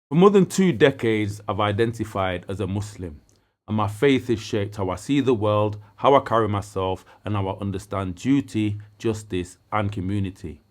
For more than 2 decades, I've identified as a Muslim, and my faith has shaped how I see the world, how I carry myself, and how I understand duty, justice, and community.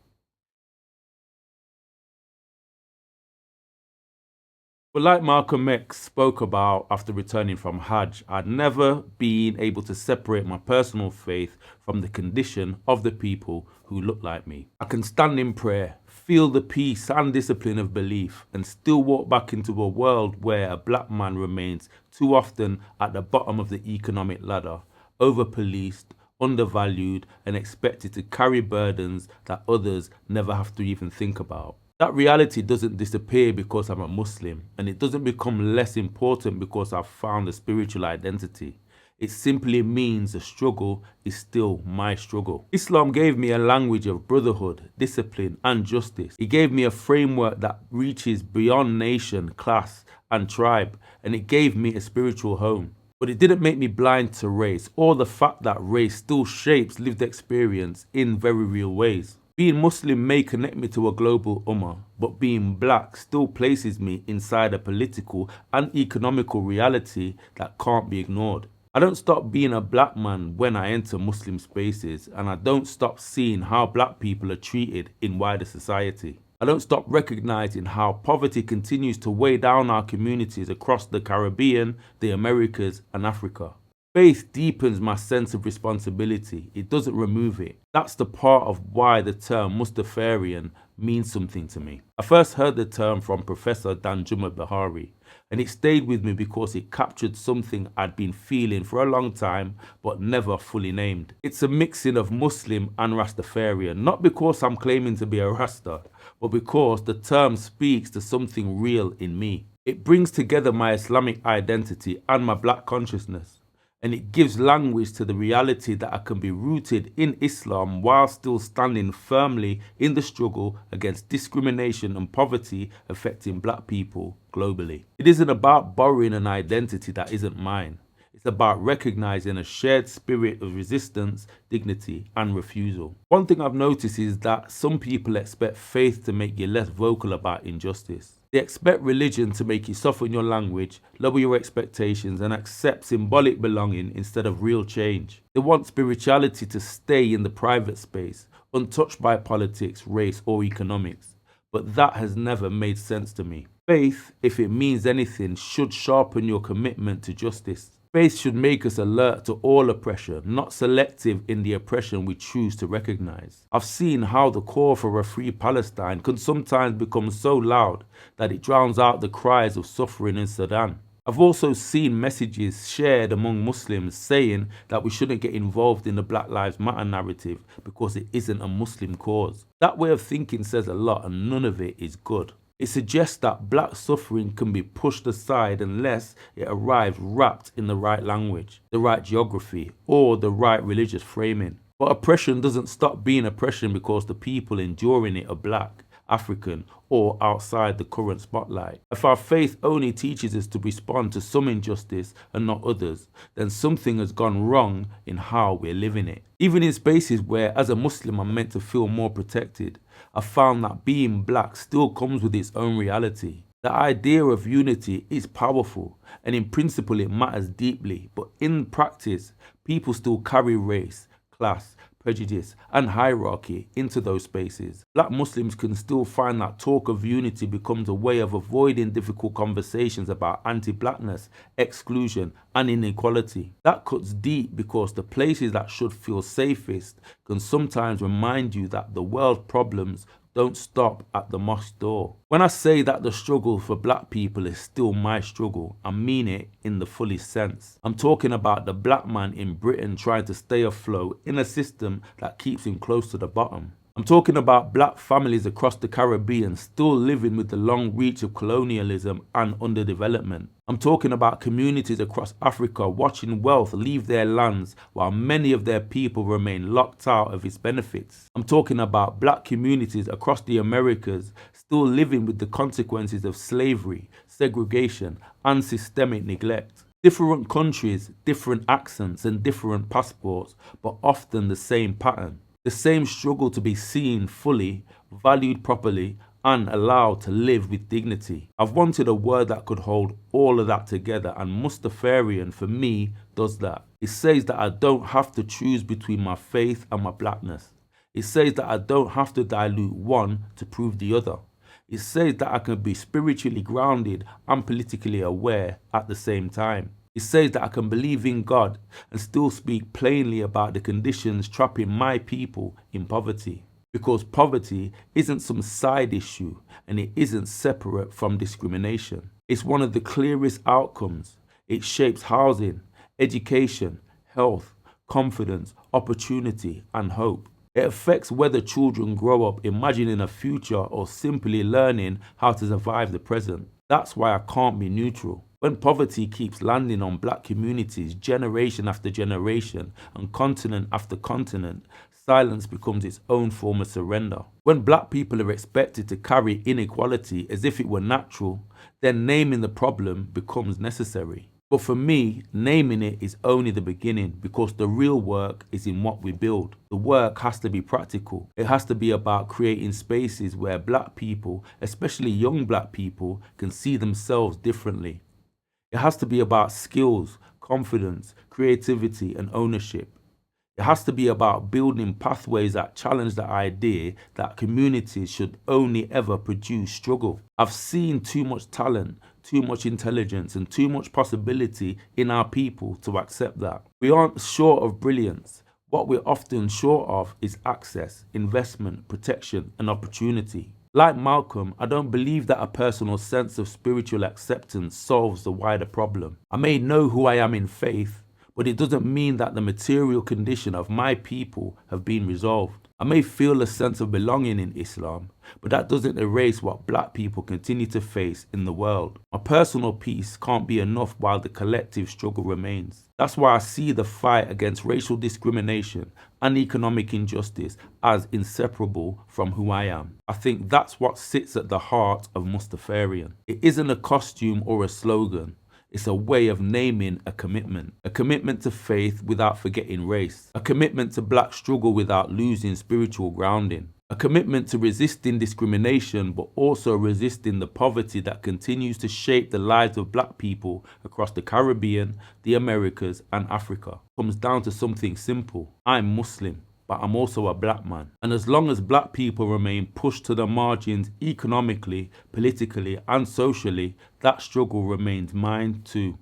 But like Malcolm X spoke about after returning from Hajj, I'd never been able to separate my personal faith from the condition of the people who look like me. I can stand in prayer, feel the peace and discipline of belief, and still walk back into a world where a black man remains too often at the bottom of the economic ladder, over-policed, undervalued, and expected to carry burdens that others never have to even think about. That reality doesn't disappear because I'm a Muslim, and it doesn't become less important because I've found a spiritual identity. It simply means the struggle is still my struggle. Islam gave me a language of brotherhood, discipline, and justice. It gave me a framework that reaches beyond nation, class, and tribe, and it gave me a spiritual home. But it didn't make me blind to race, or the fact that race still shapes lived experience in very real ways. Being Muslim may connect me to a global ummah, but being black still places me inside a political and economical reality that can't be ignored. I don't stop being a black man when I enter Muslim spaces, and I don't stop seeing how black people are treated in wider society. I don't stop recognizing how poverty continues to weigh down our communities across the Caribbean, the Americas, and Africa. Faith deepens my sense of responsibility. It doesn't remove it. That's the part of why the term Mustafarian means something to me. I first heard the term from Professor Danjuma Bihari, and it stayed with me because it captured something I'd been feeling for a long time but never fully named. It's a mixing of Muslim and Rastafarian, not because I'm claiming to be a Rasta, but because the term speaks to something real in me. It brings together my Islamic identity and my black consciousness, and it gives language to the reality that I can be rooted in Islam while still standing firmly in the struggle against discrimination and poverty affecting black people globally. It isn't about borrowing an identity that isn't mine. It's about recognizing a shared spirit of resistance, dignity, and refusal. One thing I've noticed is that some people expect faith to make you less vocal about injustice. They expect religion to make you soften your language, lower your expectations, and accept symbolic belonging instead of real change. They want spirituality to stay in the private space, untouched by politics, race, or economics. But that has never made sense to me. Faith, if it means anything, should sharpen your commitment to justice. Faith should make us alert to all oppression, not selective in the oppression we choose to recognize. I've seen how the call for a free Palestine can sometimes become so loud that it drowns out the cries of suffering in Sudan. I've also seen messages shared among Muslims saying that we shouldn't get involved in the Black Lives Matter narrative because it isn't a Muslim cause. That way of thinking says a lot, and none of it is good. It suggests that black suffering can be pushed aside unless it arrives wrapped in the right language, the right geography, or the right religious framing. But oppression doesn't stop being oppression because the people enduring it are black, African, or outside the current spotlight. If our faith only teaches us to respond to some injustice and not others, then something has gone wrong in how we're living it. Even in spaces where, as a Muslim, I'm meant to feel more protected, I found that being black still comes with its own reality. The idea of unity is powerful, and in principle it matters deeply, but in practice, people still carry race, class, prejudice, and hierarchy into those spaces. Black Muslims can still find that talk of unity becomes a way of avoiding difficult conversations about anti-blackness, exclusion, and inequality. That cuts deep because the places that should feel safest can sometimes remind you that the world's problems don't stop at the mosque door. When I say that the struggle for black people is still my struggle, I mean it in the fullest sense. I'm talking about the black man in Britain trying to stay afloat in a system that keeps him close to the bottom. I'm talking about black families across the Caribbean still living with the long reach of colonialism and underdevelopment. I'm talking about communities across Africa watching wealth leave their lands while many of their people remain locked out of its benefits. I'm talking about black communities across the Americas still living with the consequences of slavery, segregation, and systemic neglect. Different countries, different accents, and different passports, but often the same pattern. The same struggle to be seen fully, valued properly, and allowed to live with dignity. I've wanted a word that could hold all of that together, and Mustafarian for me does that. It says that I don't have to choose between my faith and my blackness. It says that I don't have to dilute one to prove the other. It says that I can be spiritually grounded and politically aware at the same time. It says that I can believe in God and still speak plainly about the conditions trapping my people in poverty. Because poverty isn't some side issue and it isn't separate from discrimination. It's one of the clearest outcomes. It shapes housing, education, health, confidence, opportunity, and hope. It affects whether children grow up imagining a future or simply learning how to survive the present. That's why I can't be neutral. When poverty keeps landing on black communities generation after generation and continent after continent, silence becomes its own form of surrender. When black people are expected to carry inequality as if it were natural, then naming the problem becomes necessary. But for me, naming it is only the beginning, because the real work is in what we build. The work has to be practical. It has to be about creating spaces where black people, especially young black people, can see themselves differently. It has to be about skills, confidence, creativity, and ownership. It has to be about building pathways that challenge the idea that communities should only ever produce struggle. I've seen too much talent, too much intelligence, and too much possibility in our people to accept that. We aren't short of brilliance. What we're often short of is access, investment, protection, and opportunity. Like Malcolm, I don't believe that a personal sense of spiritual acceptance solves the wider problem. I may know who I am in faith, but it doesn't mean that the material condition of my people have been resolved. I may feel a sense of belonging in Islam, but that doesn't erase what black people continue to face in the world. My personal peace can't be enough while the collective struggle remains. That's why I see the fight against racial discrimination and economic injustice as inseparable from who I am. I think that's what sits at the heart of Mustafarian. It isn't a costume or a slogan. It's a way of naming a commitment to faith without forgetting race, a commitment to black struggle without losing spiritual grounding, a commitment to resisting discrimination but also resisting the poverty that continues to shape the lives of black people across the Caribbean, the Americas, and Africa. It comes down to something simple. I'm Muslim, but I'm also a black man. And as long as black people remain pushed to the margins economically, politically, and socially, that struggle remains mine too.